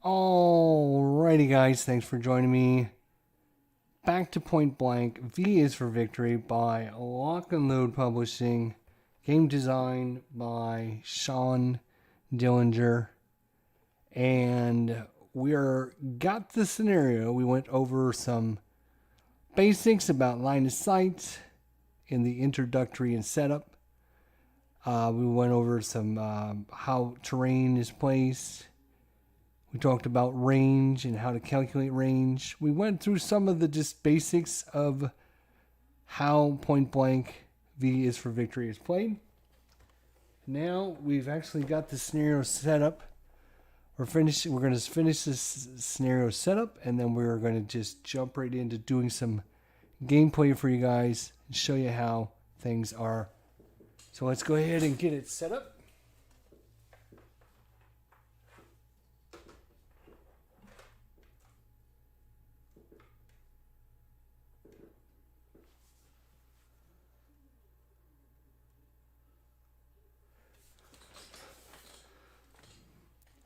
Alrighty guys, thanks for joining me. Back to Point Blank, V is for Victory by Lock and Load Publishing. Game design by Sean Druelinger. And got the scenario. We went over some basics about line of sight in the introductory and setup. We went over some how terrain is placed. We talked about range and how to calculate range. We went through some of the just basics of how Point Blank V is for Victory is played. Now we've actually got the scenario set up. We're going to finish this scenario setup, and then we're going to just jump right into doing some gameplay for you guys and show you how things are. So let's go ahead and get it set up.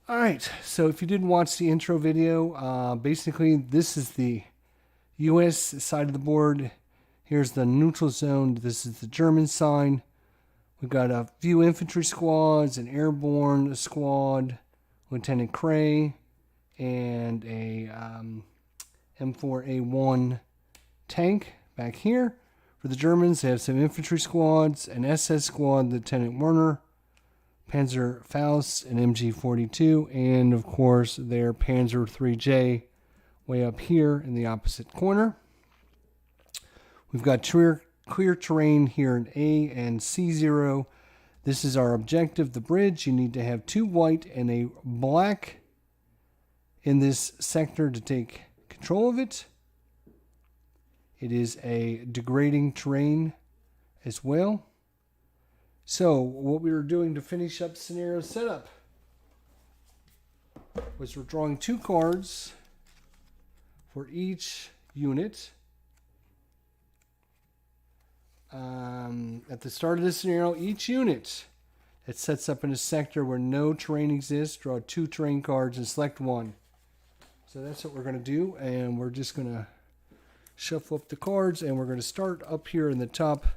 Alright, so if you didn't watch the intro video, basically this is the US side of the board. Here's the neutral zone. This is the German side. We've got a few infantry squads, an airborne squad, Lieutenant Cray, and a M4A1 tank back here. For the Germans, they have some infantry squads, an SS squad, Lieutenant Werner, Panzer Faust, and MG42, and of course their Panzer 3J way up here in the opposite corner. We've got clear terrain here in A and C0. This is our objective, the bridge. You need to have 2 white and a black in this sector to take control of it. It is a degrading terrain as well. So what we were doing to finish up scenario setup was we're drawing 2 cards for each unit. At the start of the scenario, each unit that sets up in a sector where no terrain exists, draw 2 terrain cards and select 1. So that's what we're going to do, and we're just going to shuffle up the cards, and we're going to start up here in the top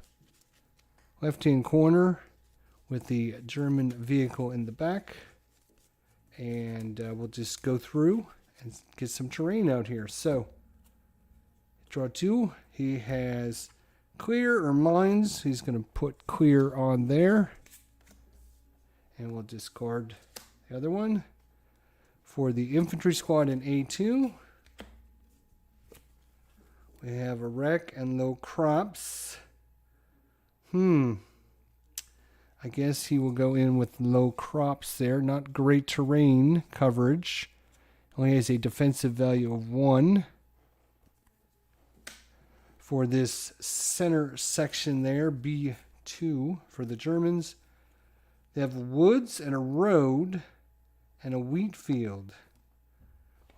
left-hand corner with the German vehicle in the back, and we'll just go through and get some terrain out here. So draw 2. He has clear or mines. He's going to put clear on there, and we'll discard the other one. For the infantry squad in A2, we have a wreck and low crops. I guess he will go in with low crops there. Not great terrain coverage. Only has a defensive value of 1. For this center section there, B2 for the Germans, they have woods and a road and a wheat field.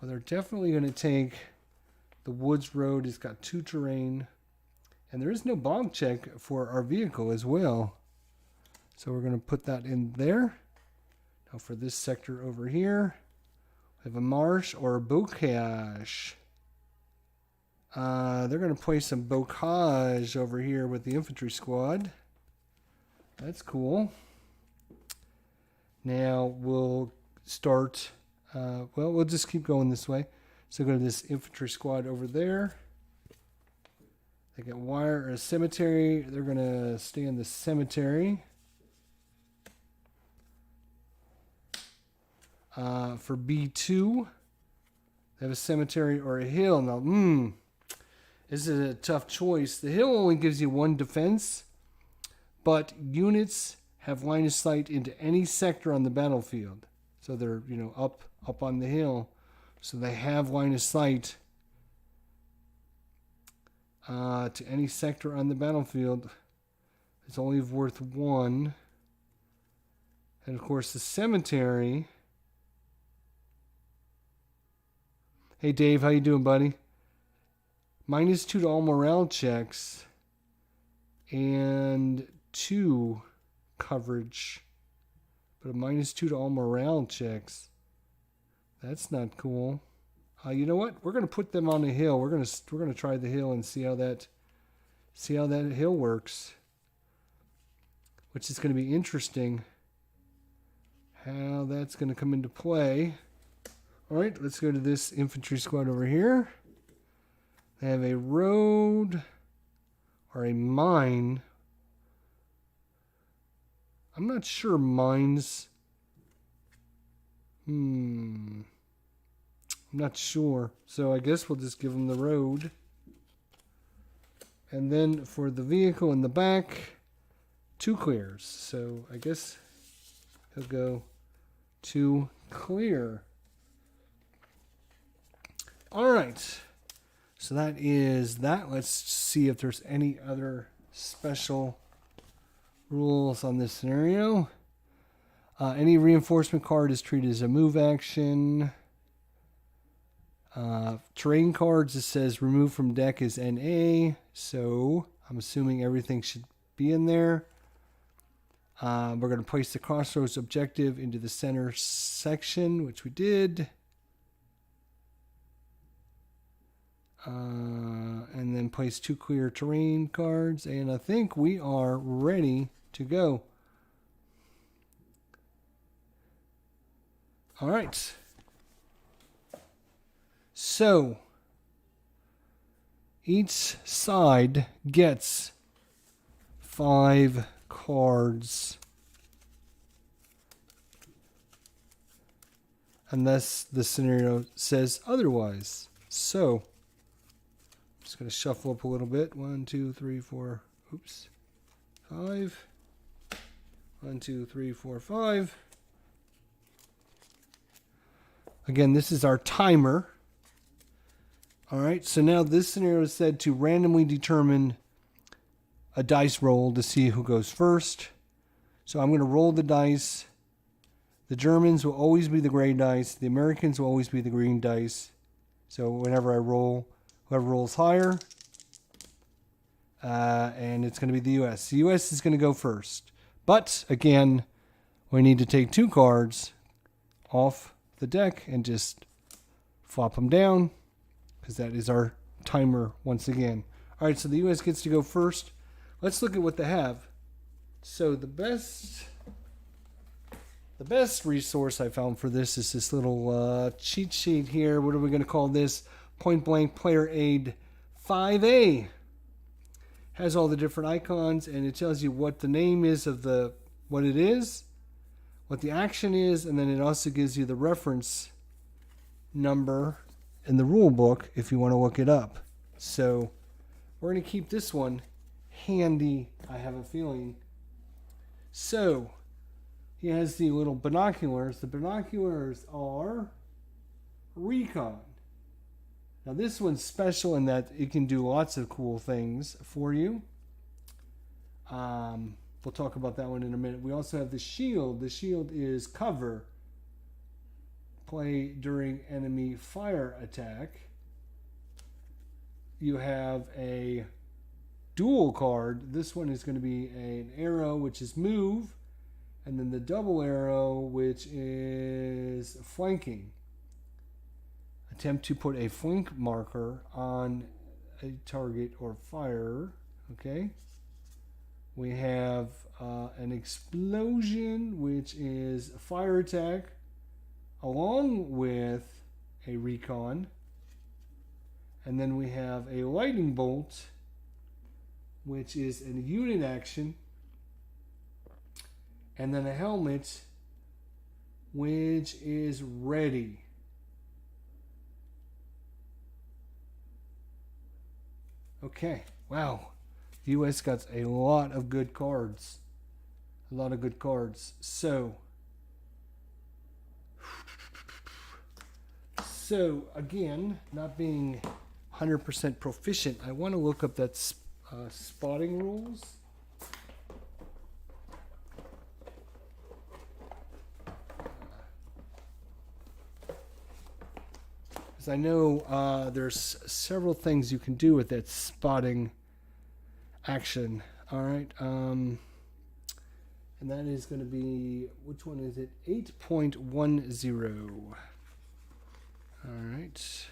Well, they're definitely going to take the woods road. It's got 2 terrain, and there is no bomb check for our vehicle as well. So we're going to put that in there. Now for this sector over here, we have a marsh or a bocage. They're going to place some bocage over here with the infantry squad. That's cool. Now we'll start, we'll just keep going this way. So go to this infantry squad over there. They got wire or a cemetery. They're going to stay in the cemetery. For B2, they have a cemetery or a hill. Now, this is a tough choice. The hill only gives you 1 defense, but units have line of sight into any sector on the battlefield. So they're, up on the hill. So they have line of sight to any sector on the battlefield. It's only worth 1. And of course the cemetery. Hey Dave, how you doing, buddy? -2 to all morale checks and 2 coverage, but a -2 to all morale checks. That's not cool. You know what? We're gonna put them on a hill. We're gonna try the hill and see how that hill works. Which is gonna be interesting. How that's gonna come into play. All right, let's go to this infantry squad over here. They have a road or a mine. I'm not sure mines. I'm not sure. So I guess we'll just give them the road. And then for the vehicle in the back, 2 clears. So I guess he'll go 2 clear. All right. So that is that. Let's see if there's any other special rules on this scenario. Any reinforcement card is treated as a move action. Terrain cards, it says remove from deck is NA. So I'm assuming everything should be in there. We're going to place the crossroads objective into the center section, which we did. And then place 2 clear terrain cards. And I think we are ready to go. All right. So, each side gets 5 cards. Unless the scenario says otherwise. So, I'm just going to shuffle up a little bit. 1, 2, 3, 4. Oops. 5. 1, 2, 3, 4, 5. Again, this is our timer. All right, so now this scenario is said to randomly determine a dice roll to see who goes first. So I'm going to roll the dice. The Germans will always be the gray dice. The Americans will always be the green dice. So whenever I roll, whoever rolls higher, and it's going to be the U.S. The U.S. is going to go first. But, again, we need to take 2 cards off the deck and just flop them down, because that is our timer once again. All right, so the U.S. gets to go first. Let's look at what they have. So the best resource I found for this is this little cheat sheet here. What are we going to call this? Point Blank Player Aid 5A. Has all the different icons, and it tells you what the name is of what it is, what the action is, and then it also gives you the reference number in the rule book if you want to look it up. So we're going to keep this one handy, I have a feeling. So he has the little binoculars. The binoculars are Recon. Now this one's special in that it can do lots of cool things for you. We'll talk about that one in a minute. We also have the shield. The shield is cover. Play during enemy fire attack. You have a dual card. This one is going to be an arrow, which is move. And then the double arrow, which is flanking. Attempt to put a flank marker on a target or fire. Okay. We have an explosion, which is a fire attack, along with a recon. And then we have a lightning bolt, which is a unit action. And then a helmet, which is ready. Okay, wow. The U.S. got a lot of good cards. A lot of good cards. So again, not being 100% proficient, I want to look up that spotting rules. Because I know there's several things you can do with that spotting action. All right. And that is going to be, which one is it? 8.10. All right.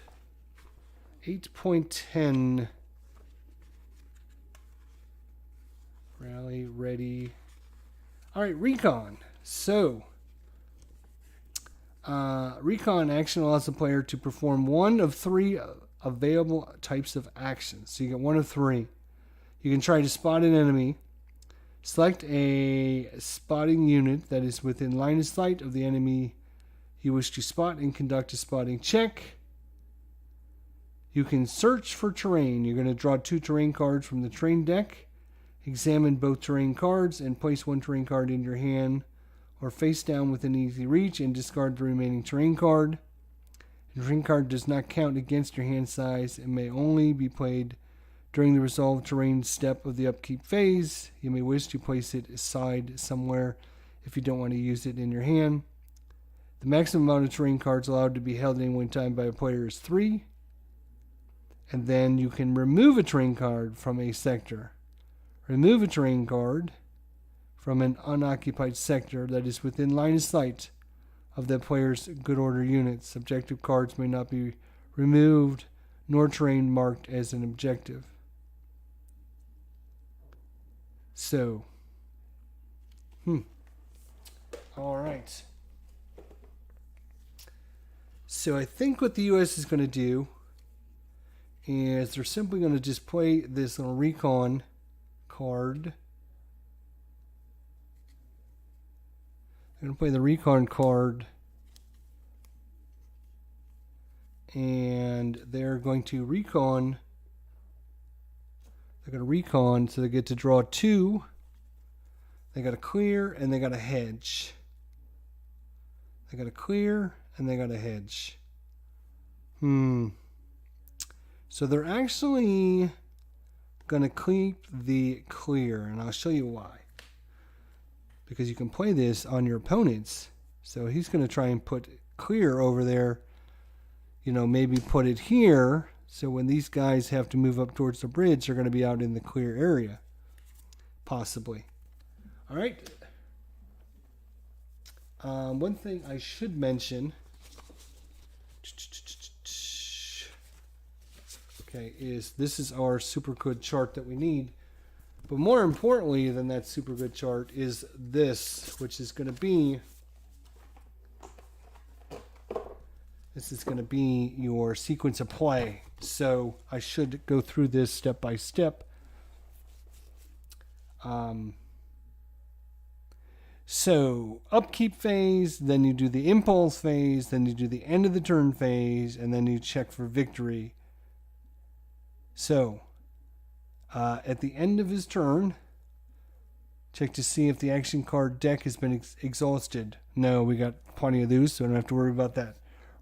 8.10. Rally, ready. All right, Recon. So, Recon action allows the player to perform one of 3 available types of actions. So you get one of 3. You can try to spot an enemy. Select a spotting unit that is within line of sight of the enemy you wish to spot and conduct a spotting check. You can search for terrain. You're going to draw 2 terrain cards from the terrain deck. Examine both terrain cards and place 1 terrain card in your hand or face down within easy reach and discard the remaining terrain card. The terrain card does not count against your hand size and may only be played during the resolve terrain step of the upkeep phase. You may wish to place it aside somewhere if you don't want to use it in your hand. The maximum amount of terrain cards allowed to be held at any one time by a player is 3. And then you can remove a terrain card from a sector. Remove a terrain card from an unoccupied sector that is within line of sight of the player's good order units. Objective cards may not be removed, nor terrain marked as an objective. So, all right. So I think what the U.S. is going to do is they're simply going to just play this little Recon card. I'm going to play the Recon card. And they're going to Recon. They're going to Recon, so they get to draw 2. They got to clear, and they got to hedge. They got to clear, and they got to hedge. So they're actually going to keep the clear, and I'll show you why. Because you can play this on your opponents. So he's going to try and put clear over there. You know, maybe put it here. So when these guys have to move up towards the bridge, they're going to be out in the clear area. Possibly. All right. One thing I should mention, okay, is this is our super good chart that we need. But more importantly than that super good chart is this, which is going to be, your sequence of play. So I should go through this step by step. So upkeep phase, then you do the impulse phase, then you do the end of the turn phase, and then you check for victory. So at the end of his turn, check to see if the action card deck has been exhausted. No, we got plenty of those, so I don't have to worry about that.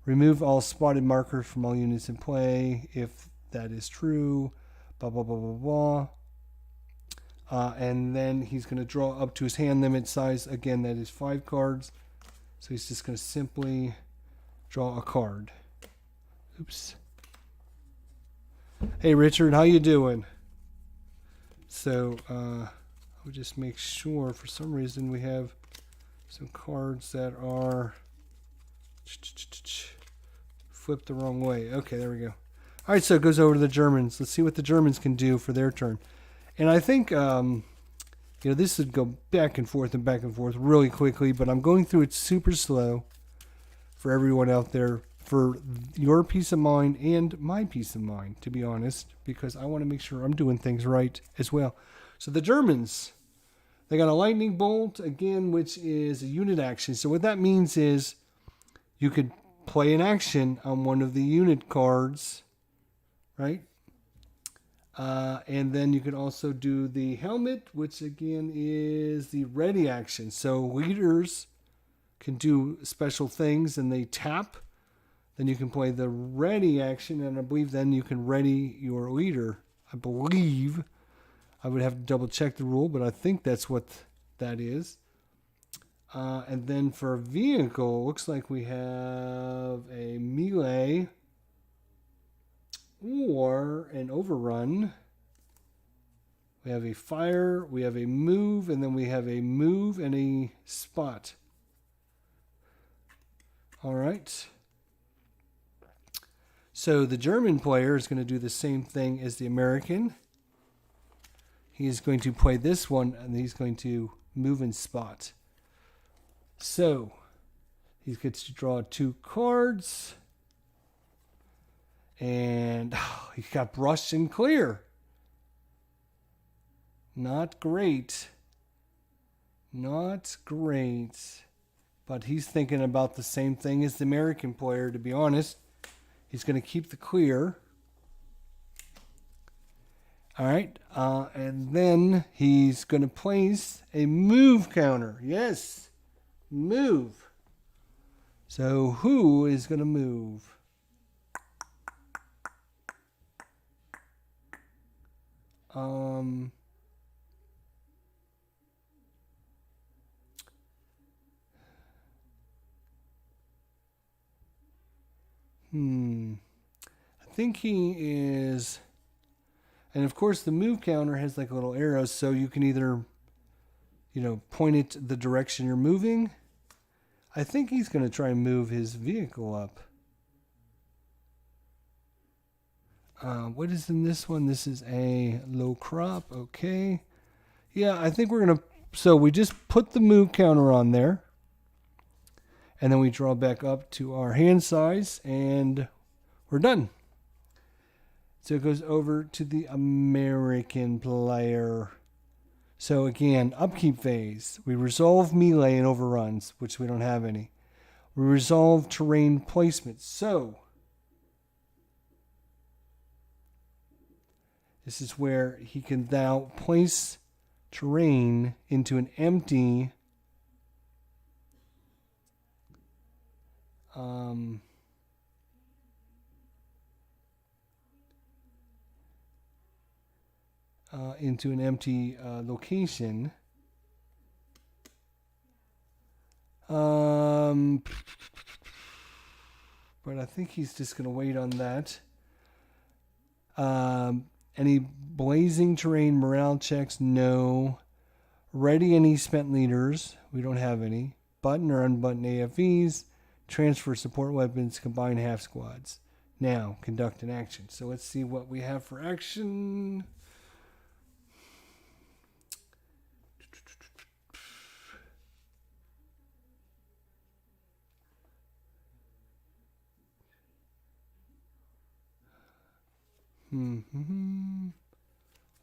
Remove all spotted markers from all units in play, if that is true. Blah, blah, blah, blah, blah. And then he's going to draw up to his hand limit size. Again, that is 5 cards. So he's just going to simply draw a card. Oops. Hey, Richard, how you doing? So I'll just make sure, for some reason, we have some cards that are flipped the wrong way. Okay, there we go. All right, so it goes over to the Germans. Let's see what the Germans can do for their turn. And I think, this would go back and forth really quickly, but I'm going through it super slow for everyone out there, for your peace of mind and my peace of mind, to be honest, because I want to make sure I'm doing things right as well. So the Germans, they got a lightning bolt, again, which is a unit action. So what that means is you could play an action on one of the unit cards, right? And then you could also do the helmet, which again is the ready action. So leaders can do special things and they tap. Then you can play the ready action, and I believe then you can ready your leader. I believe. I would have to double check the rule, but I think that's what that is. And then for a vehicle, looks like we have a melee or an overrun. We have a fire, we have a move, and then we have a move and a spot. All right. So the German player is going to do the same thing as the American. He is going to play this one, and he's going to move and spot. So he gets to draw 2 cards. And he got brushed and clear. Not great. Not great. But he's thinking about the same thing as the American player, to be honest. He's going to keep the clear. All right. And then he's going to place a move counter. Yes. Move. So who is going to move? I think he is, and of course the move counter has like little arrows, so you can either, point it the direction you're moving. I think he's going to try and move his vehicle up. What is in this one? This is a low crop. Okay. Yeah, I think we're going to, so we just put the move counter on there. And then we draw back up to our hand size, and we're done. So it goes over to the American player. So again, upkeep phase. We resolve melee and overruns, which we don't have any. We resolve terrain placement. So this is where he can now place terrain into an empty location. But I think he's just going to wait on that. Any blazing terrain morale checks? No. Ready any spent leaders? We don't have any. Button or unbutton AFEs. Transfer support weapons. Combine half squads. Now, conduct an action. So let's see what we have for action.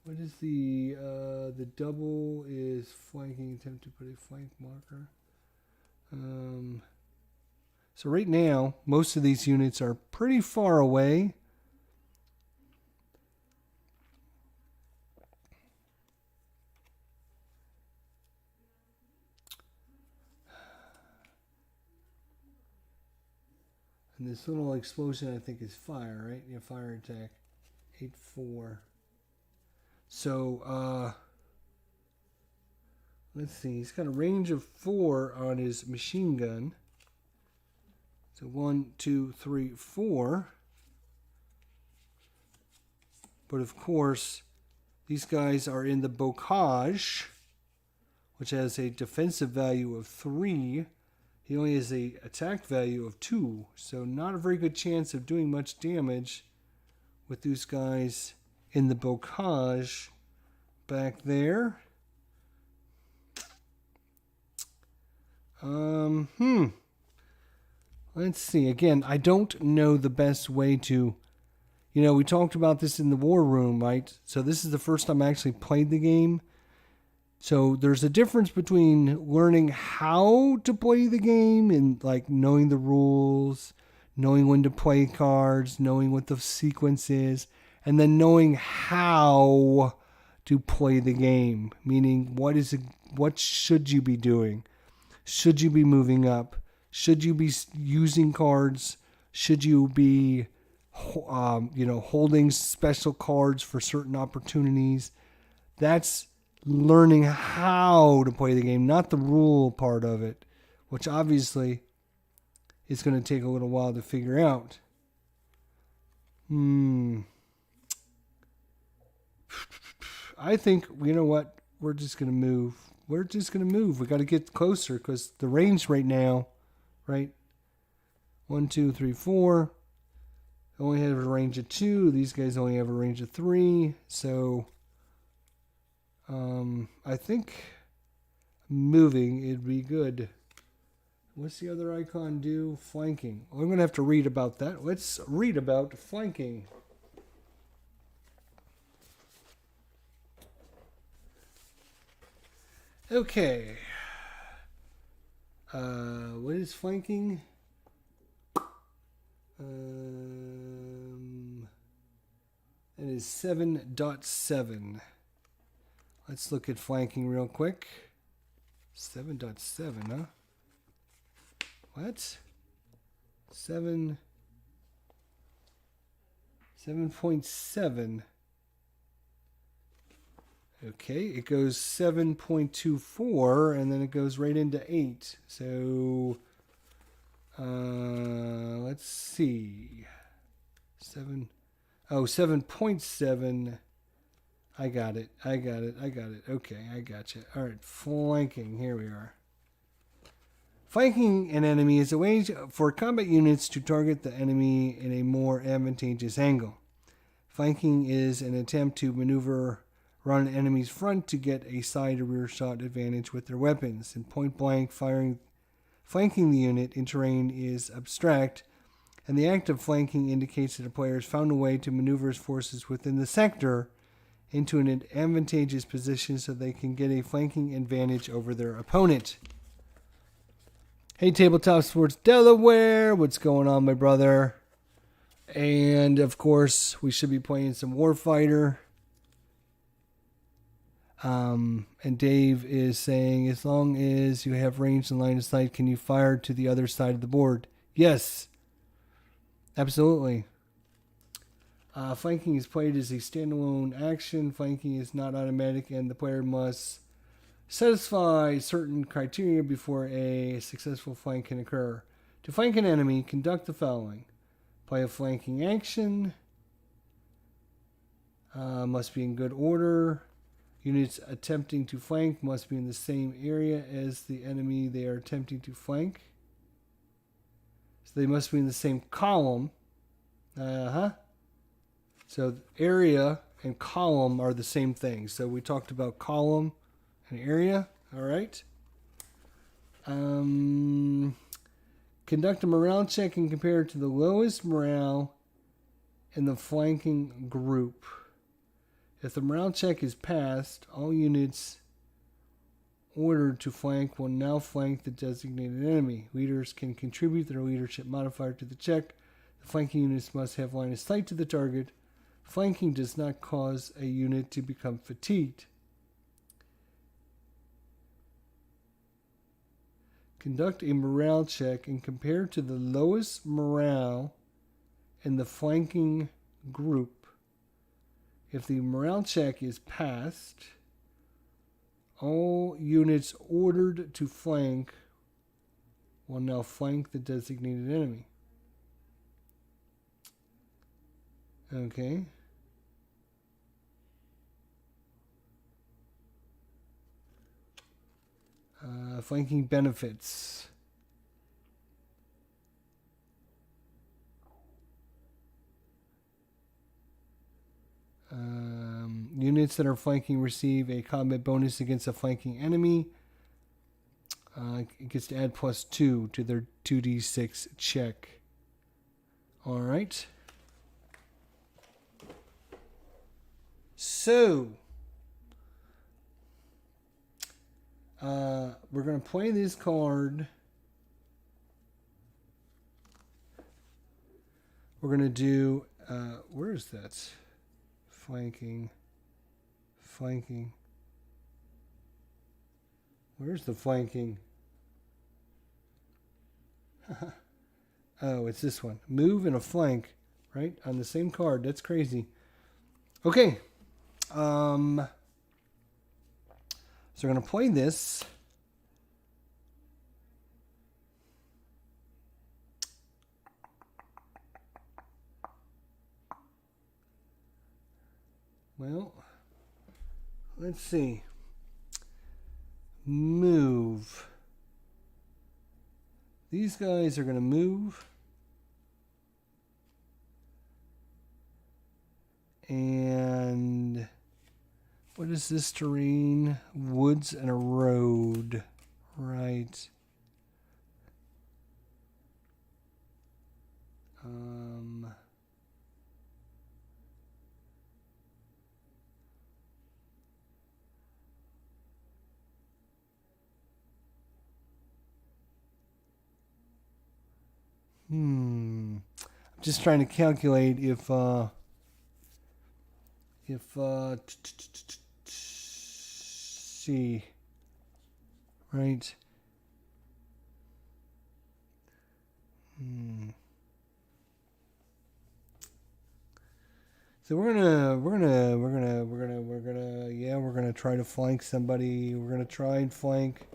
What is the double is flanking, attempt to put a flank marker. So right now, most of these units are pretty far away. And this little explosion, I think, is fire, right? Yeah, fire attack. 8-4. So, let's see. He's got a range of 4 on his machine gun. So 1, 2, 3, 4. But of course, these guys are in the bocage, which has a defensive value of 3. He only has a attack value of 2. So not a very good chance of doing much damage with these guys in the bocage back there. Let's see. Again, I don't know the best way to, we talked about this in the war room, right? So this is the first time I actually played the game. So there's a difference between learning how to play the game and like knowing the rules, knowing when to play cards, knowing what the sequence is, and then knowing how to play the game. Meaning, what should you be doing? Should you be moving up? Should you be using cards? Should you be, holding special cards for certain opportunities? That's learning how to play the game, not the rule part of it, which obviously is going to take a little while to figure out. I think, you know what? We're just going to move. We got to get closer because the range right now, right? 1, 2, 3, 4. only have a range of 2. These guys only have a range of 3. So I think moving it'd be good. What's the other icon do? Flanking. Well, I'm going to have to read about that. Let's read about flanking. Okay. What is flanking? It is 7.7. Let's look at flanking real quick. 7.7, huh? What? 7.7. Okay, it goes 7.24 and then it goes right into 8. So let's see. 7.7. I got it. Okay, I got you. All right, flanking. Here we are. Flanking an enemy is a way for combat units to target the enemy in a more advantageous angle. Flanking is an attempt to maneuver around an enemy's front to get a side or rear shot advantage with their weapons. In point blank, flanking the unit in terrain is abstract, and the act of flanking indicates that a player has found a way to maneuver his forces within the sector into an advantageous position so they can get a flanking advantage over their opponent. Hey, Tabletop Sports Delaware, what's going on, my brother? And, of course, we should be playing some Warfighter. And Dave is saying, as long as you have range and line of sight, can you fire to the other side of the board? Yes, absolutely. Flanking is played as a standalone action. Flanking is not automatic, and the player must satisfy certain criteria before a successful flank can occur. To flank an enemy, conduct the following. Play a flanking action. Must be in good order. Units attempting to flank must be in the same area as the enemy they are attempting to flank. So they must be in the same column. So area and column are the same thing. So we talked about column and area. All right. Conduct a morale check and compare it to the lowest morale in the flanking group. If the morale check is passed, all units ordered to flank will now flank the designated enemy. Leaders can contribute their leadership modifier to the check. The flanking units must have line of sight to the target. Flanking does not cause a unit to become fatigued. Conduct a morale check and compare to the lowest morale in the flanking group. If the morale check is passed, all units ordered to flank will now flank the designated enemy. Okay. Flanking benefits. Units that are flanking receive a combat bonus against a flanking enemy. It gets to add +2 to their 2d6 check. All right. So, we're going to play this card. We're going to do, where is that? Flanking. Where's the flanking? Oh, it's this one. Move and a flank, right? On the same card. That's crazy. Okay. So we're going to play this. Well, let's see. Move. These guys are going to move. And what is this terrain? Woods and a road. Right. I'm just trying to calculate if see, right? So we're gonna try to flank somebody. We're gonna try and flank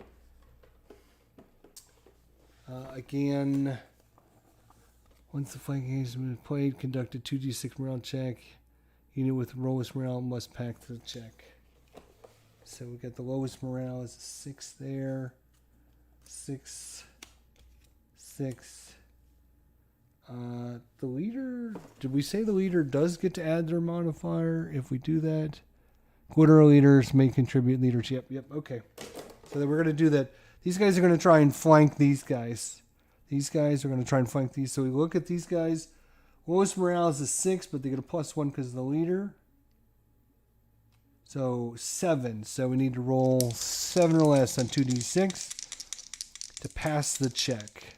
again. Once the flanking has been played, conduct a 2d6 morale check. Unit with lowest morale must pack the check. So we got the lowest morale is a 6 there. 6. The leader, did we say the leader does get to add their modifier if we do that? Quarter leaders may contribute leadership. Yep, okay. So then we're going to do that. These guys are going to try and flank these guys. These guys are going to try and flank these. So we look at these guys. Lowest morale is a 6, but they get a +1 because of the leader. So 7. So we need to roll 7 or less on 2d6 to pass the check.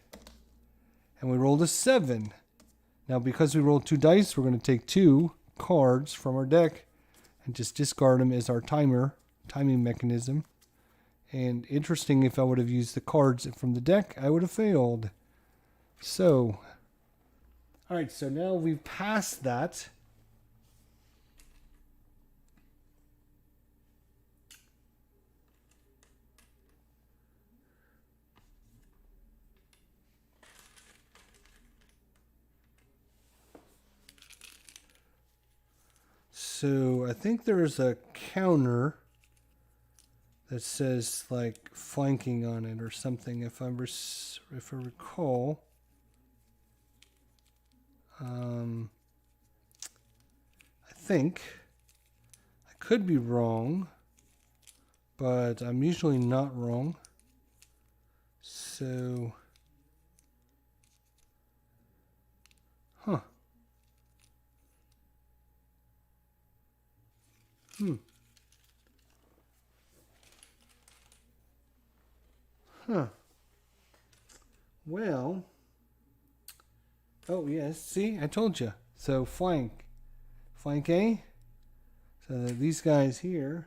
And we rolled a 7. Now because we rolled 2 dice, we're going to take 2 cards from our deck and just discard them as our timing mechanism. And interesting, if I would have used the cards from the deck, I would have failed. So, alright, so now we've passed that. So I think there's a counter that says like flanking on it or something. If I recall, I think I could be wrong, but I'm usually not wrong. So, huh. Huh. Well. Oh, yes. See, I told you. So, flank. Flank A. So, that these guys here.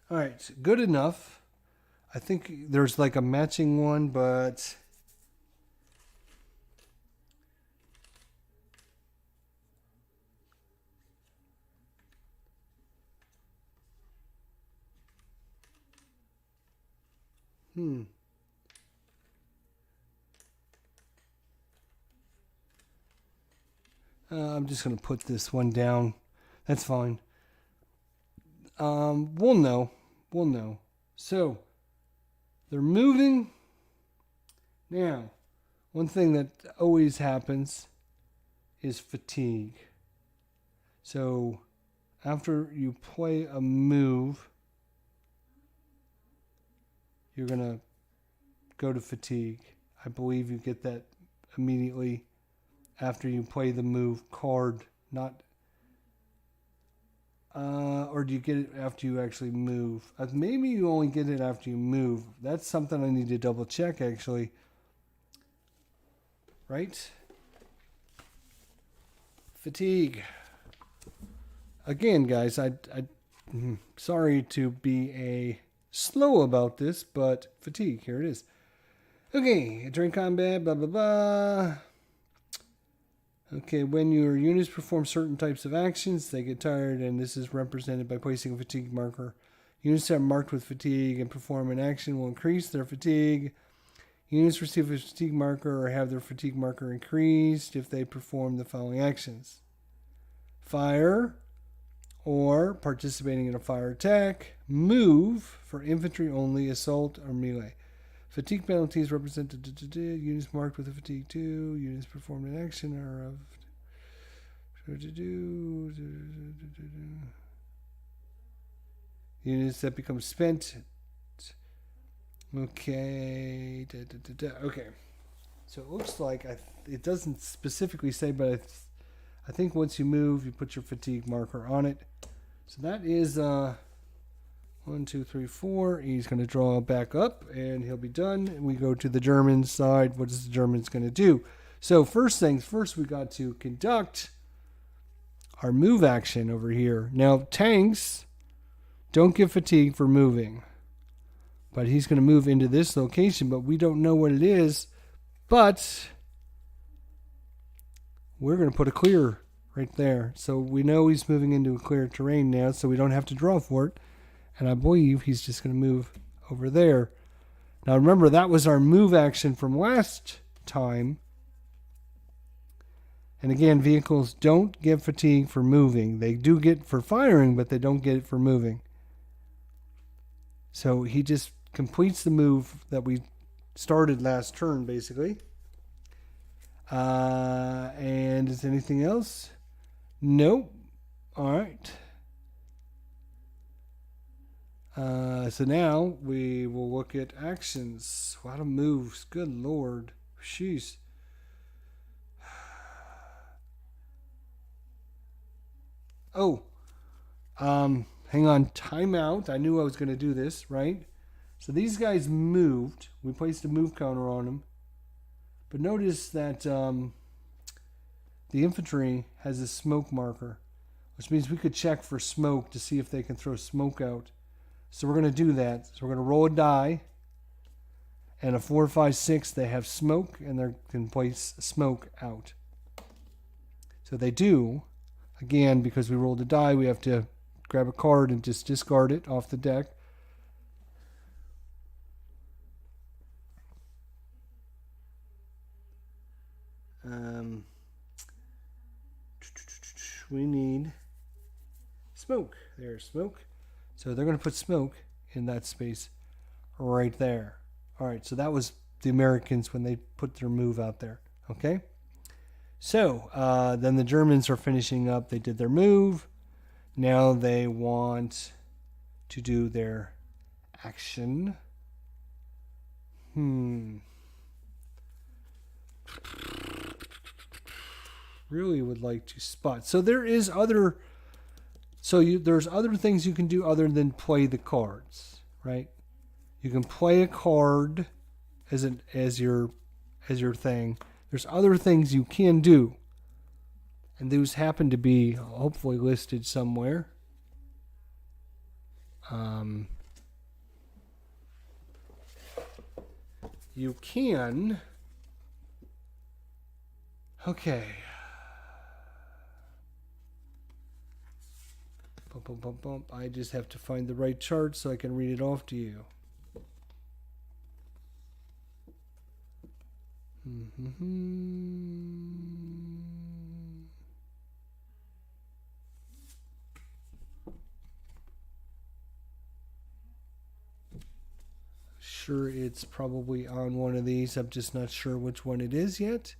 All right. Good enough. I think there's like a matching one, but I'm just going to put this one down. That's fine. We'll know. We'll know. So, they're moving. Now, one thing that always happens is fatigue. So, after you play a move, you're going to go to fatigue. I believe you get that immediately after you play the move card, not... or do you get it after you actually move? Maybe you only get it after you move. That's something I need to double check, actually. Right? Fatigue. Again, guys, sorry to be slow about this, but fatigue. Here it is. Okay, during combat, blah, blah, blah. Okay, when your units perform certain types of actions, they get tired, and this is represented by placing a fatigue marker. Units that are marked with fatigue and perform an action will increase their fatigue. Units receive a fatigue marker or have their fatigue marker increased if they perform the following actions. fire, or participating in a fire attack. Move for infantry only, assault, or melee. Fatigue penalties represent units marked with a fatigue 2. Units performed in action are of... Units that become spent. Okay. Okay. So it looks like it doesn't specifically say, but I think once you move, you put your fatigue marker on it. So that is 1, 2, 3, 4. He's going to draw back up, and he'll be done. And we go to the German side. What is the Germans going to do? So first things first, we got to conduct our move action over here. Now, tanks don't get fatigue for moving. But he's going to move into this location, but we don't know what it is. But we're going to put a clear right there. So we know he's moving into a clear terrain now, so we don't have to draw for it. And I believe he's just going to move over there. Now remember, that was our move action from last time. And again, vehicles don't get fatigue for moving. They do get for firing, but they don't get it for moving. So he just completes the move that we started last turn, basically. And is anything else? Nope. All right. So now we will look at actions. A lot of moves. Good Lord. Jeez. Oh. Hang on. Timeout. I knew I was going to do this, right? So these guys moved. We placed a move counter on them. But notice that the infantry has a smoke marker, which means we could check for smoke to see if they can throw smoke out. So we're going to do that. So we're going to roll a die. And a 4, 5, 6, they have smoke, and they can place smoke out. So they do. Again, because we rolled a die, we have to grab a card and just discard it off the deck. We need smoke. There's smoke. So they're going to put smoke in that space right there. All right, so that was the Americans when they put their move out there. Okay? So then the Germans are finishing up. They did their move. Now they want to do their action. Really would like to spot. So there is other. There's other things you can do other than play the cards, right? You can play a card as your thing. There's other things you can do, and those happen to be hopefully listed somewhere. You can. Okay. I just have to find the right chart so I can read it off to you. Sure, it's probably on one of these. I'm just not sure which one it is yet.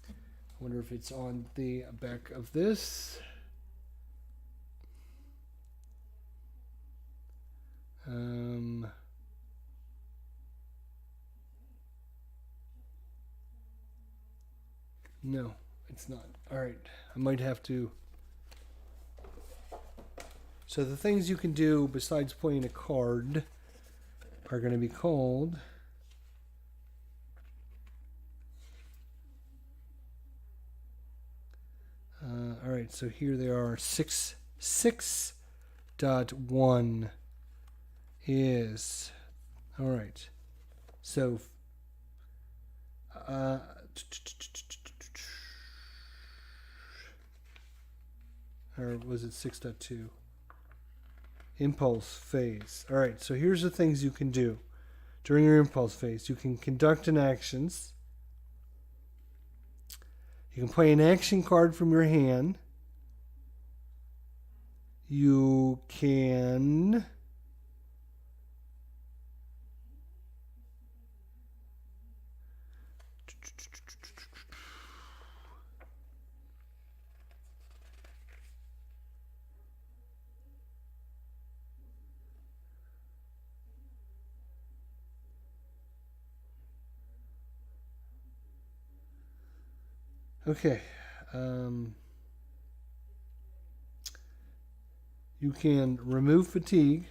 I wonder if it's on the back of this. No, it's not. All right, I might have to. So the things you can do besides playing a card are going to be called all right, so here they are. 6.1 is all right. So or was it 6.2? Impulse phase. All right, so here's the things you can do during your impulse phase. You can conduct an actions. You can play an action card from your hand. you can okay. You can remove fatigue.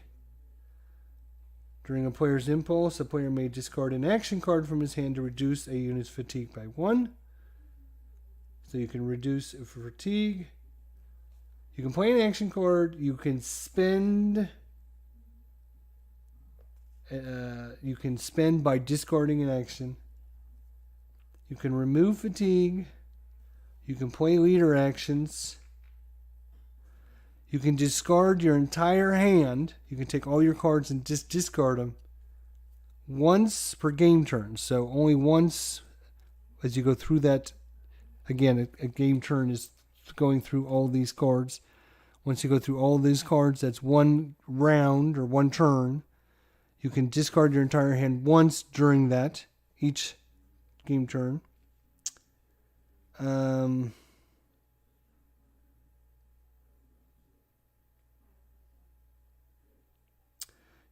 During a player's impulse, a player may discard an action card from his hand to reduce a unit's fatigue by 1. So you can reduce fatigue. You can play an action card. You can spend. You can spend by discarding an action. You can remove fatigue. You can play leader actions. You can discard your entire hand. You can take all your cards and just discard them once per game turn. So only once as you go through that. Again, a game turn is going through all these cards. Once you go through all these cards, that's one round or one turn. You can discard your entire hand once during that, each game turn.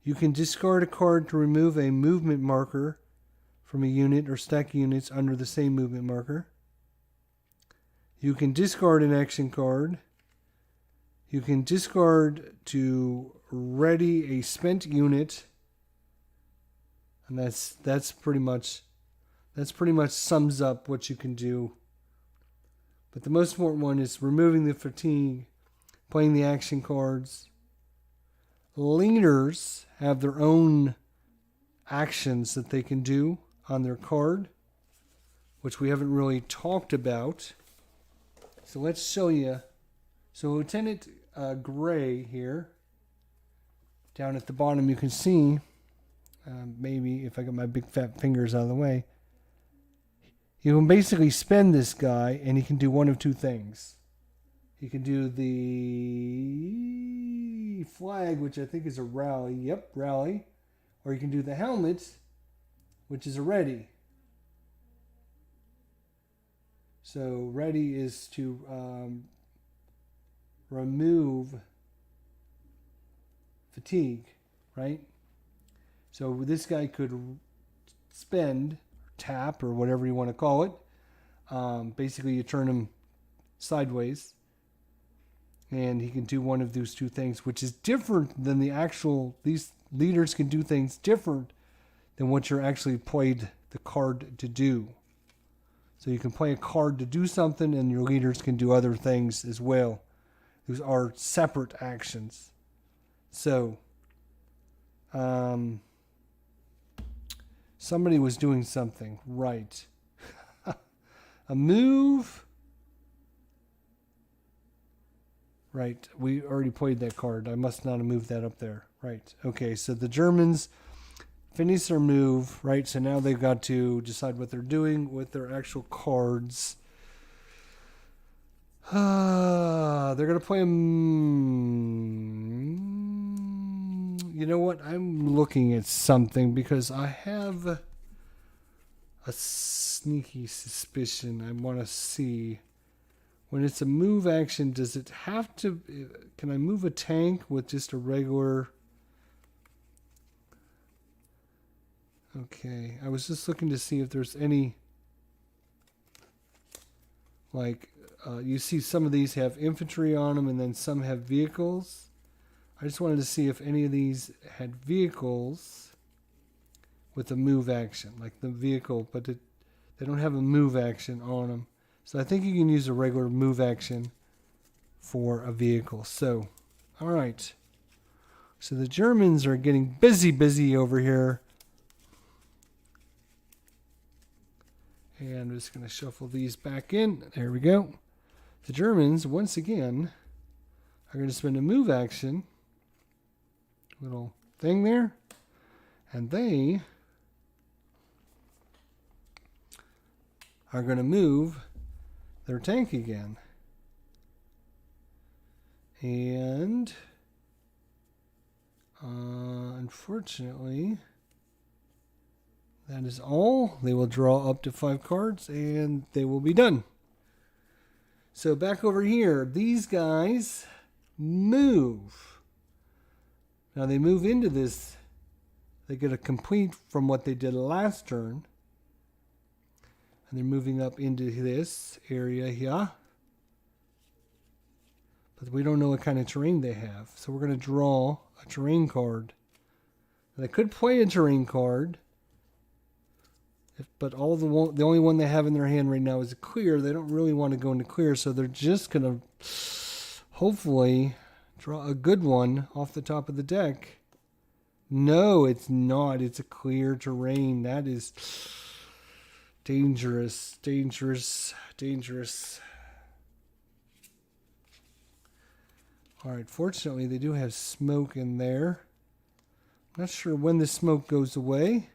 You can discard a card to remove a movement marker from a unit or stack units under the same movement marker. You can discard an action card. You can discard to ready a spent unit. And that's pretty much sums up what you can do. But the most important one is removing the fatigue, playing the action cards. Leaders have their own actions that they can do on their card, which we haven't really talked about. So let's show you. So Lieutenant Gray here, down at the bottom you can see, maybe if I get my big fat fingers out of the way, you can basically spend this guy and he can do one of two things. He can do the flag, which I think is a rally. Yep, rally. Or you can do the helmet, which is a ready. So ready is to remove fatigue, right? So this guy could spend, tap, or whatever you want to call it. Basically, you turn him sideways. And he can do one of those two things, which is different than the actual... These leaders can do things different than what you're actually played the card to do. So you can play a card to do something, and your leaders can do other things as well. Those are separate actions. So, somebody was doing something. Right. A move... Right, we already played that card. I must not have moved that up there. Right, okay, so the Germans finish their move, right? So now they've got to decide what they're doing with their actual cards. They're going to play them. You know what? I'm looking at something because I have a sneaky suspicion I want to see. When it's a move action, does it have to... Can I move a tank with just a regular... Okay, I was just looking to see if there's any... Like, you see some of these have infantry on them and then some have vehicles. I just wanted to see if any of these had vehicles with a move action. Like the vehicle, but they don't have a move action on them. So I think you can use a regular move action for a vehicle. So, all right. So the Germans are getting busy over here. And I'm just going to shuffle these back in. There we go. The Germans, once again, are going to spend a move action. Little thing there. And they are going to move their tank again. And unfortunately, that is all. They will draw up to 5 cards and they will be done. So back over here, these guys move. Now they move into this. They get a complete from what they did last turn. And they're moving up into this area here. But we don't know what kind of terrain they have. So we're going to draw a terrain card. And they could play a terrain card. But the only one they have in their hand right now is a clear. They don't really want to go into clear. So they're just going to hopefully draw a good one off the top of the deck. No, it's not. It's a clear terrain. That is dangerous, dangerous, dangerous. All right, fortunately, they do have smoke in there. I'm not sure when the smoke goes away.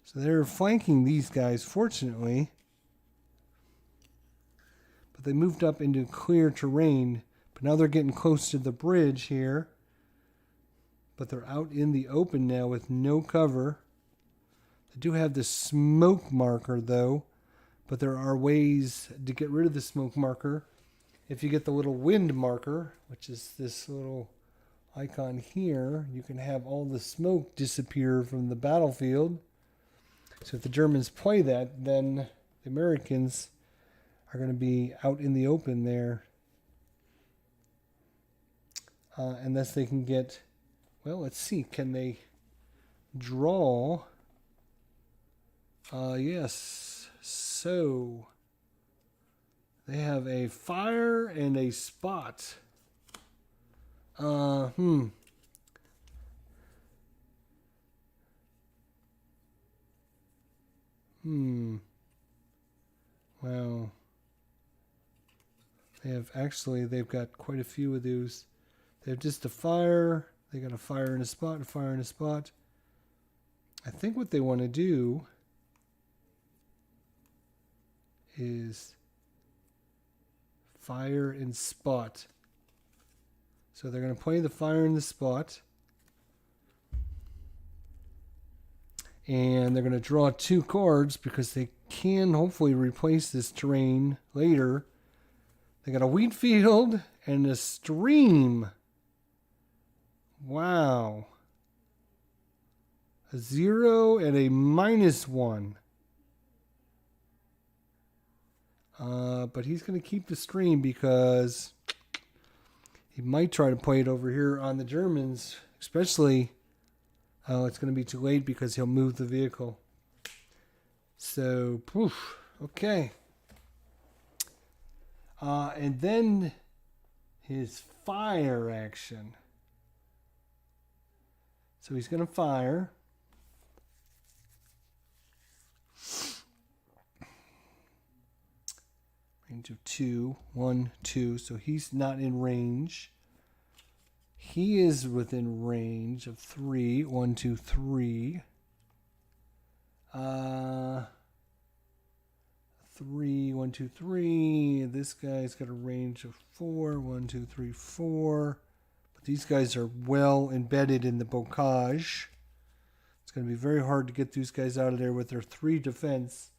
So they're flanking these guys, fortunately. But they moved up into clear terrain. But now they're getting close to the bridge here. But they're out in the open now with no cover. They do have the smoke marker, though. But there are ways to get rid of the smoke marker. If you get the little wind marker, which is this little icon here, you can have all the smoke disappear from the battlefield. So if the Germans play that, then the Americans are going to be out in the open there. Unless they can get, well, let's see, can they draw? Yes. So they have a fire and a spot. Wow. They've got quite a few of those. They have just a fire. They got a fire and a spot, a fire and a spot. I think what they want to do is fire and spot. So they're going to play the fire and the spot. And they're going to draw 2 cards because they can hopefully replace this terrain later. They got a wheat field and a stream. Wow. A 0 and a -1. But he's going to keep the stream because he might try to play it over here on the Germans, especially. It's going to be too late because he'll move the vehicle. So, poof, okay. And then his fire action. So he's going to fire. Range of 2, 1, 2. So he's not in range. He is within range of 3, 1, 2, 3. 3, 1, 2, 3. This guy's got a range of 4, 1, 2, 3, 4. But these guys are well embedded in the bocage. It's going to be very hard to get these guys out of there with their 3 defense.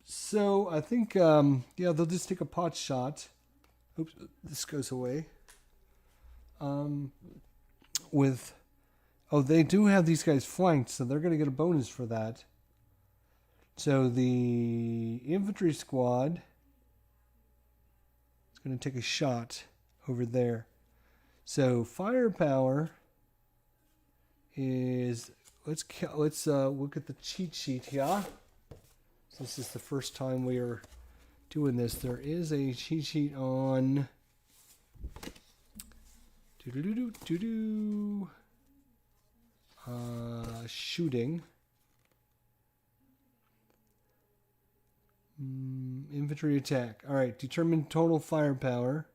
So I think, they'll just take a pot shot. Oops, this goes away. They do have these guys flanked, so they're going to get a bonus for that. So the infantry squad is going to take a shot over there. So firepower is, let's look at the cheat sheet here. This is the first time we are doing this. There is a cheat sheet on shooting. Infantry attack. All right, determine total firepower.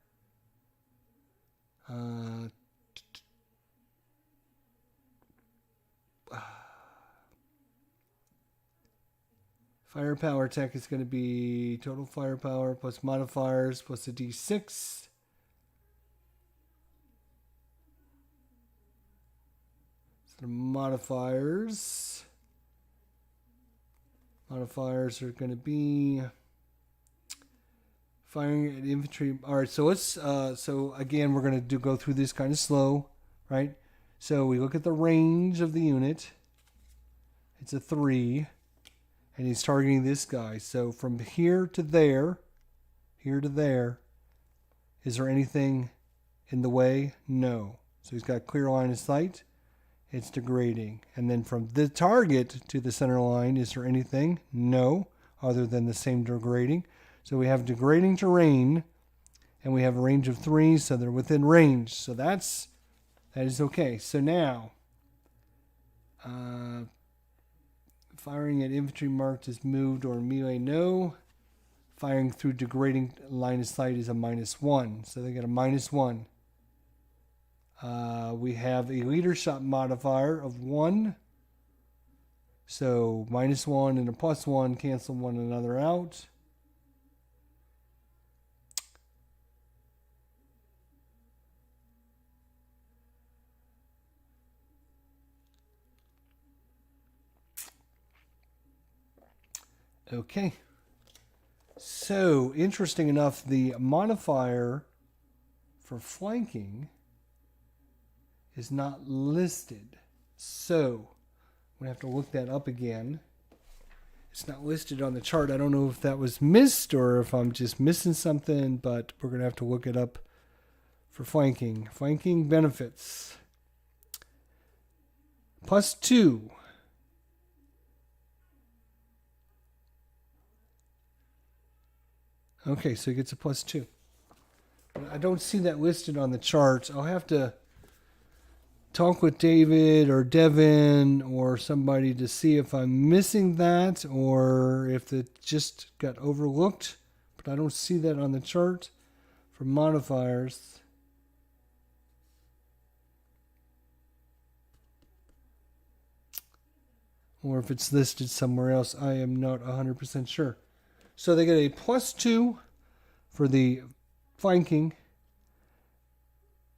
Firepower tech is going to be total firepower plus modifiers plus a d6. So the modifiers are going to be firing at infantry. All right, so let's. So again, we're going to go through this kind of slow, right? So we look at the range of the unit. It's a 3. And he's targeting this guy. So from here to there, is there anything in the way? No. So he's got clear line of sight. It's degrading. And then from the target to the center line, is there anything? No, other than the same degrading. So we have degrading terrain, and we have a range of 3, so they're within range. So that is okay. So now, firing at infantry marked as moved or melee, no. Firing through degrading line of sight is a -1. So they get a -1. We have a leader shot modifier of 1. So -1 and a +1 cancel one another out. Okay. So, interesting enough, the modifier for flanking is not listed. So, I'm going to have to look that up again. It's not listed on the chart. I don't know if that was missed or if I'm just missing something, but we're going to have to look it up for flanking. Flanking benefits. +2. Okay, so he gets a +2. But I don't see that listed on the charts. I'll have to talk with David or Devin or somebody to see if I'm missing that or if it just got overlooked. But I don't see that on the chart for modifiers. Or if it's listed somewhere else, I am not 100% sure. So they get a +2 for the flanking.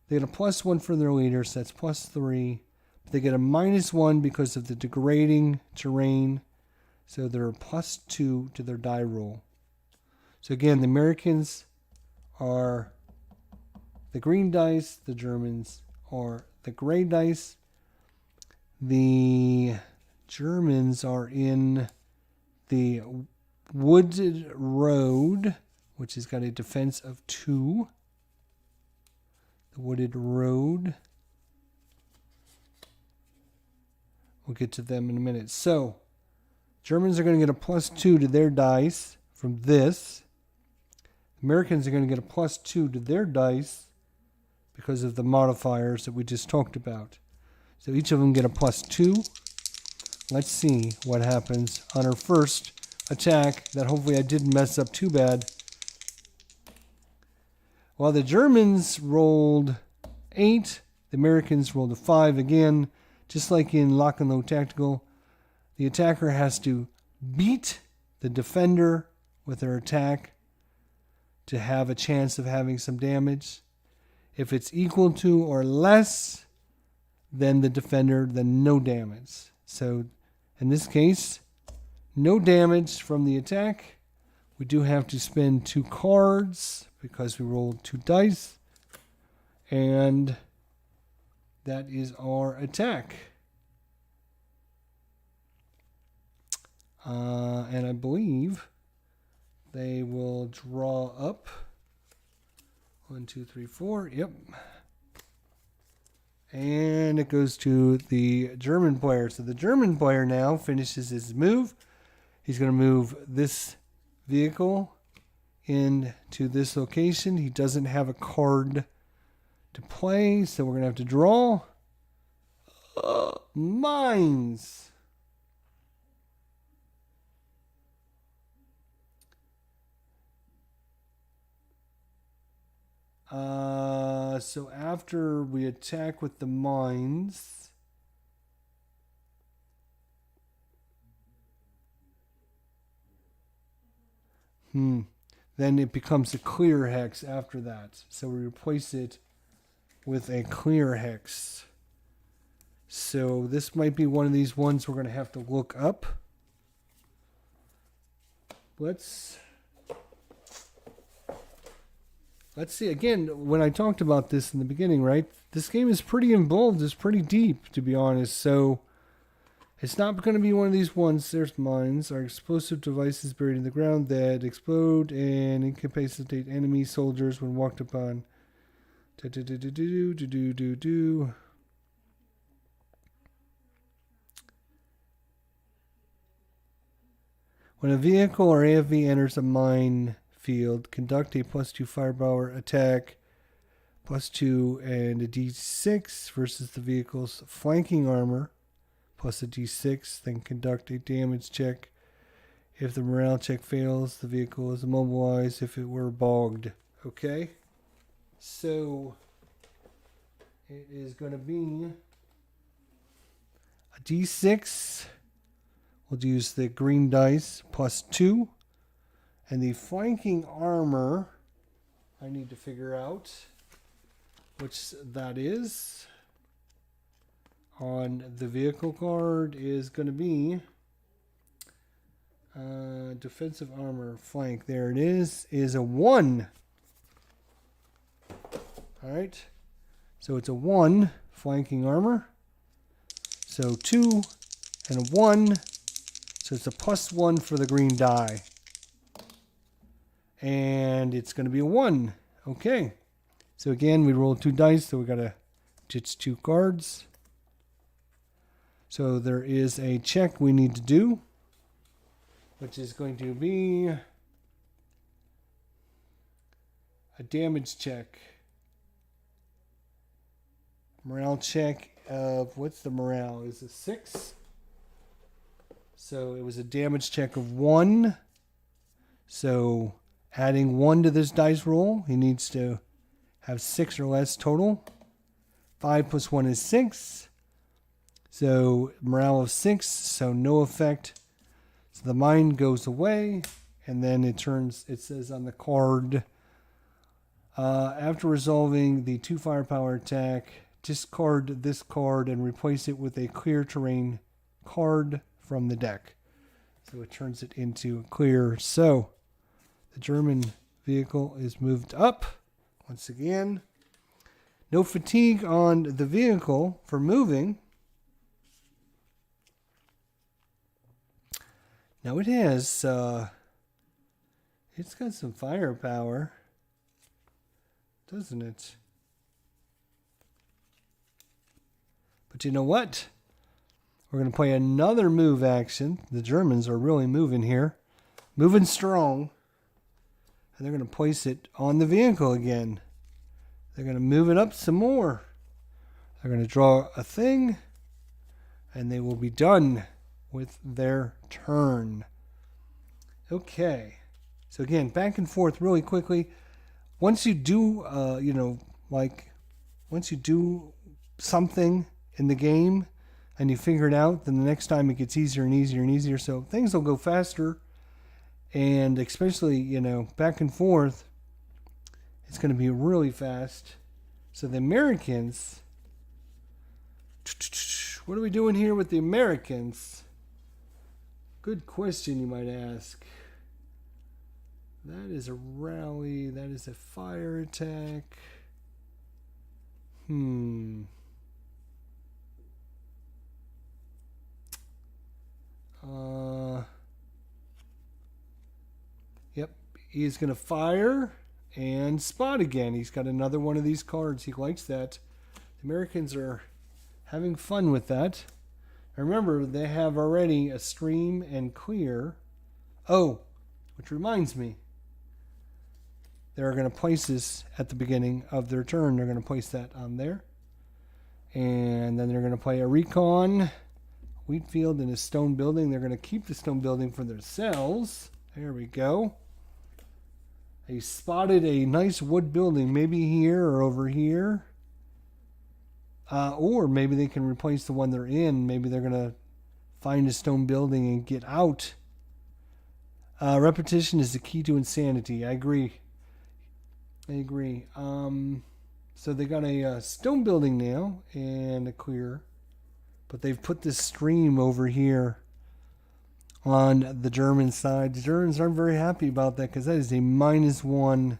They get a +1 for their leaders. So that's +3. But they get a -1 because of the degrading terrain. So they're a +2 to their die roll. So again, the Americans are the green dice. The Germans are the gray dice. The Germans are in the wooded road, which has got a defense of 2. The wooded road. We'll get to them in a minute. So, Germans are going to get a +2 to their dice from this. Americans are going to get a +2 to their dice because of the modifiers that we just talked about. So each of them get a +2. Let's see what happens on our first attack that hopefully I didn't mess up too bad. While the Germans rolled 8, the Americans rolled a 5 again. Just like in Lock and Load Tactical, the attacker has to beat the defender with their attack to have a chance of having some damage. If it's equal to or less than the defender, then no damage. So in this case, no damage from the attack. We do have to spend 2 cards because we rolled 2 dice. And that is our attack. And I believe they will draw up. 1, 2, 3, 4. Yep. And it goes to the German player. So the German player now finishes his move. He's going to move this vehicle into this location. He doesn't have a card to play, so we're going to have to draw. Mines. So after we attack with the mines, Then it becomes a clear hex after that. So we replace it with a clear hex. So this might be one of these ones we're going to have to look up. Let's see. Again, when I talked about this in the beginning, right? This game is pretty involved. It's pretty deep, to be honest. So it's not going to be one of these ones. There's mines. Are explosive devices buried in the ground that explode and incapacitate enemy soldiers when walked upon. When a vehicle or AFV enters a mine field, conduct a +2 firepower attack, +2 and a d6 versus the vehicle's flanking armor, plus a d6, then conduct a damage check. If the morale check fails, the vehicle is immobilized if it were bogged. Okay? So, it is going to be a d6. We'll use the green dice, +2. And the flanking armor, I need to figure out which that is. On the vehicle card is going to be defensive armor flank. There it is a 1. Alright. So it's a 1 flanking armor. So 2 and a 1. So it's a +1 for the green die. And it's going to be a 1. Okay. So again, we rolled 2 dice, so we got to ditch 2 cards. So there is a check we need to do, which is going to be a damage check. Morale check of, what's the morale? Is it 6? So it was a damage check of 1. So adding 1 to this dice roll, he needs to have 6 or less total. 5 plus 1 is 6. So morale of 6, so no effect. So the mine goes away, and then it says on the card, after resolving the 2 firepower attack, discard this card and replace it with a clear terrain card from the deck. So it turns it into clear. So the German vehicle is moved up. Once again, no fatigue on the vehicle for moving. Now it has, it's got some firepower, doesn't it? But you know what? We're going to play another move action. The Germans are really moving here. Moving strong. And they're going to place it on the vehicle again. They're going to move it up some more. They're going to draw a thing. And they will be done with their turn. Okay. So again, back and forth really quickly. Once you do, once you do something in the game and you figure it out, then the next time it gets easier and easier and easier. So things will go faster. And especially, back and forth, it's going to be really fast. So the Americans, what are we doing here with the Americans? Good question, you might ask. That is a rally. That is a fire attack. Yep, he's going to fire and spot again. He's got another one of these cards. He likes that. The Americans are having fun with that. Remember, they have already a stream and clear. Oh, which reminds me. They're going to place this at the beginning of their turn. They're going to place that on there. And then they're going to play a Recon, wheat field, and a stone building. They're going to keep the stone building for themselves. There we go. They spotted a nice wood building, maybe here or over here. Or maybe they can replace the one they're in. Maybe they're going to find a stone building and get out. Repetition is the key to insanity. I agree. So they got a stone building now and a clear, but they've put this stream over here on the German side. The Germans aren't very happy about that because that is a -1.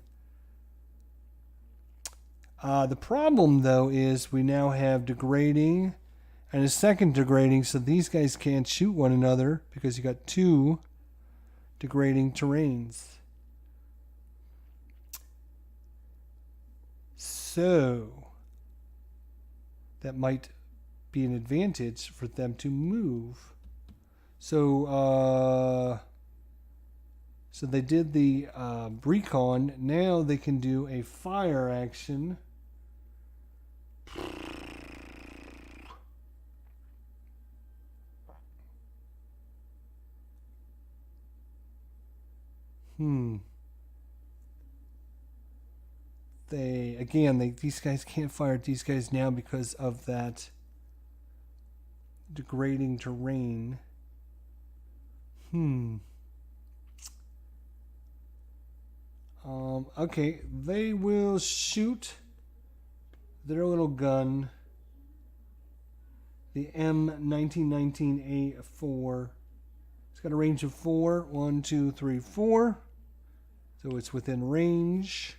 The problem, though, is we now have degrading and a second degrading, so these guys can't shoot one another because you got 2 degrading terrains. So that might be an advantage for them to move. So they did the Recon. Now they can do a fire action. These guys can't fire at these guys now because of that degrading terrain. Okay, they will shoot their little gun, the M1919A4. It's got a range of 4. 1, 2, 3, 4. So it's within range.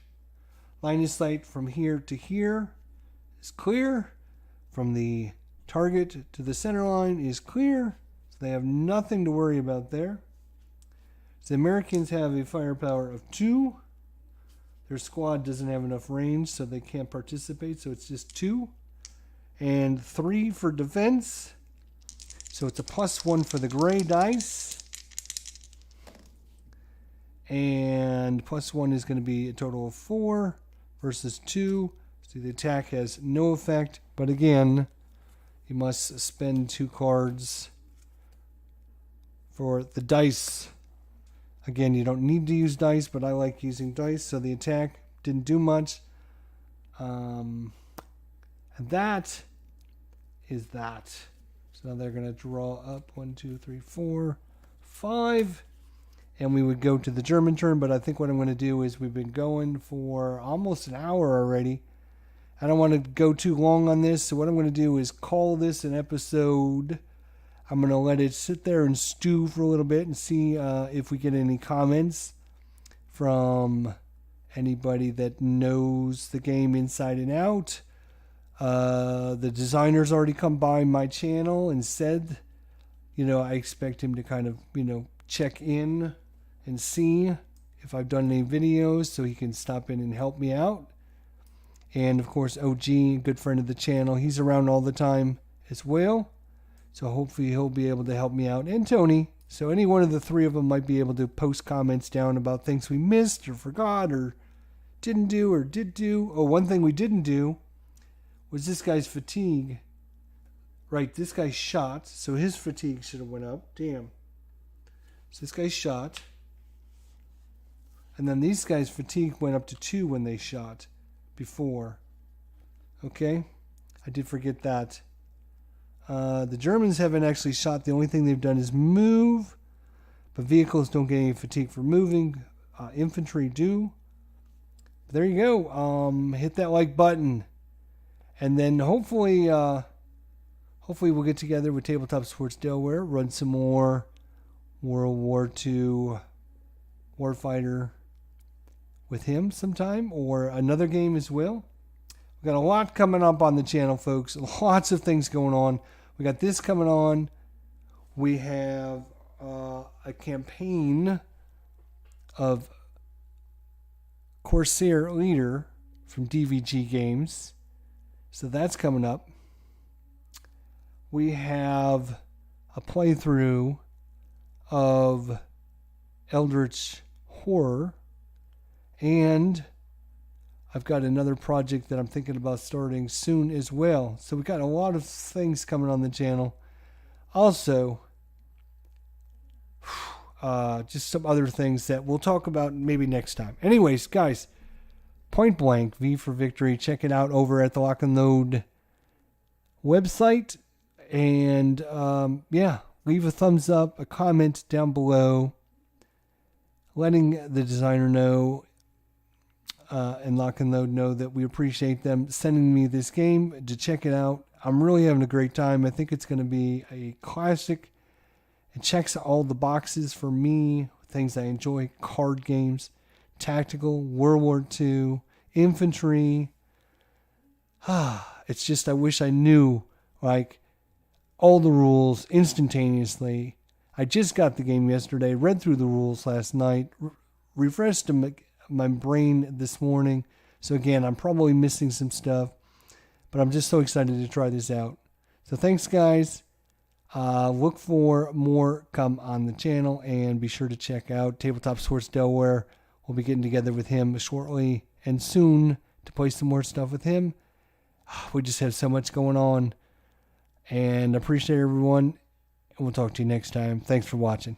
Line of sight from here to here is clear. From the target to the center line is clear. So they have nothing to worry about there. So the Americans have a firepower of 2. Their squad doesn't have enough range, so they can't participate. So it's just 2. And 3 for defense. So it's a +1 for the gray dice. And +1 is going to be a total of 4 versus 2. So the attack has no effect. But again, you must spend 2 cards for the dice. Again, you don't need to use dice, but I like using dice. So the attack didn't do much. And that is that. So now they're going to draw up 1, 2, 3, 4, 5. And we would go to the German turn, but I think what I'm going to do is we've been going for almost an hour already. I don't want to go too long on this, so what I'm going to do is call this an episode. I'm going to let it sit there and stew for a little bit and see if we get any comments from anybody that knows the game inside and out. The designer's already come by my channel and said, I expect him to kind of, check in and see if I've done any videos so he can stop in and help me out. And of course, OG, good friend of the channel, he's around all the time as well. So hopefully he'll be able to help me out. And Tony. So any one of the 3 of them might be able to post comments down about things we missed or forgot or didn't do or did do. Oh, one thing we didn't do was this guy's fatigue. Right, this guy shot, so his fatigue should have went up. Damn. So this guy shot. And then these guys' fatigue went up to 2 when they shot before. Okay? I did forget that. The Germans haven't actually shot. The only thing they've done is move. But vehicles don't get any fatigue for moving. Infantry do. But there you go. Hit that like button. And then hopefully we'll get together with Tabletop Sports Delaware, run some more World War II Warfighter with him sometime, or another game as well. We've got a lot coming up on the channel, folks. Lots of things going on. We got this coming on. We have a campaign of Corsair Leader from DVG Games. So that's coming up. We have a playthrough of Eldritch Horror. And I've got another project that I'm thinking about starting soon as well. So we've got a lot of things coming on the channel. Also, just some other things that we'll talk about maybe next time. Anyways, guys, Point Blank, V for Victory. Check it out over at the Lock and Load website. And leave a thumbs up, a comment down below. letting the designer know and Lock and Load know that we appreciate them sending me this game to check it out. I'm really having a great time. I think it's going to be a classic. It checks all the boxes for me, things I enjoy, card games, tactical, World War II, infantry. It's just I wish I knew like all the rules instantaneously. I just got the game yesterday, read through the rules last night, refreshed my brain this morning. So again, I'm probably missing some stuff, but I'm just so excited to try this out. So thanks, guys. Look for more come on the channel, and be sure to check out Tabletop Sports Delaware. We'll be getting together with him shortly and soon to play some more stuff with him. We just have so much going on, and I appreciate everyone, and we'll talk to you next time. Thanks for watching.